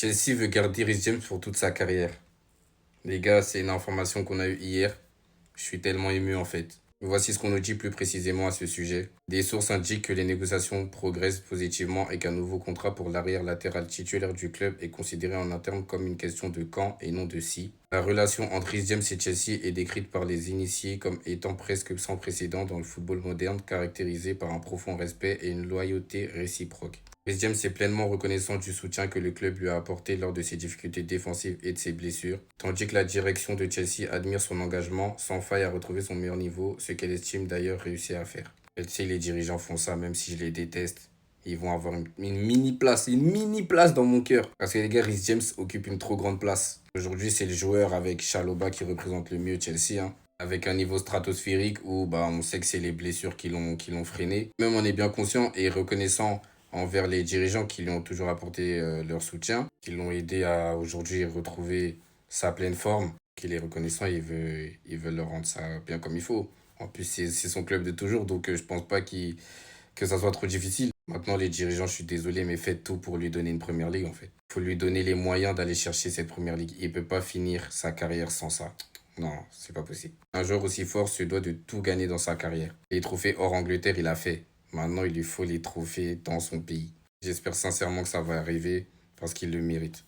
Chelsea veut garder Reece James pour toute sa carrière. Les gars, c'est une information qu'on a eue hier. Je suis tellement ému en fait. Voici ce qu'on nous dit plus précisément à ce sujet. Des sources indiquent que les négociations progressent positivement et qu'un nouveau contrat pour l'arrière latéral titulaire du club est considéré en interne comme une question de quand et non de si. La relation entre Reece James et Chelsea est décrite par les initiés comme étant presque sans précédent dans le football moderne, caractérisée par un profond respect et une loyauté réciproque. Reece James est pleinement reconnaissant du soutien que le club lui a apporté lors de ses difficultés défensives et de ses blessures, tandis que la direction de Chelsea admire son engagement sans faille à retrouver son meilleur niveau, ce qu'elle estime d'ailleurs réussir à faire. Elle sait, les dirigeants font ça même si je les déteste. Ils vont avoir une mini place dans mon cœur. Parce que les gars, Reece James occupe une trop grande place. Aujourd'hui, c'est le joueur avec Chalobah qui représente le mieux Chelsea, hein. Avec un niveau stratosphérique où on sait que c'est les blessures qui l'ont freiné. Même on est bien conscient et reconnaissant envers les dirigeants qui lui ont toujours apporté leur soutien, qui l'ont aidé à aujourd'hui retrouver sa pleine forme, qu'il est reconnaissant et il veut leur rendre ça bien comme il faut. En plus, c'est son club de toujours, donc je pense pas que ça soit trop difficile. Maintenant, les dirigeants, je suis désolé, mais faites tout pour lui donner une première ligue, en fait. Il faut lui donner les moyens d'aller chercher cette première ligue. Il peut pas finir sa carrière sans ça. Non, c'est pas possible. Un joueur aussi fort se doit de tout gagner dans sa carrière. Les trophées hors Angleterre, il a fait. Maintenant, il lui faut les trophées dans son pays. J'espère sincèrement que ça va arriver parce qu'il le mérite.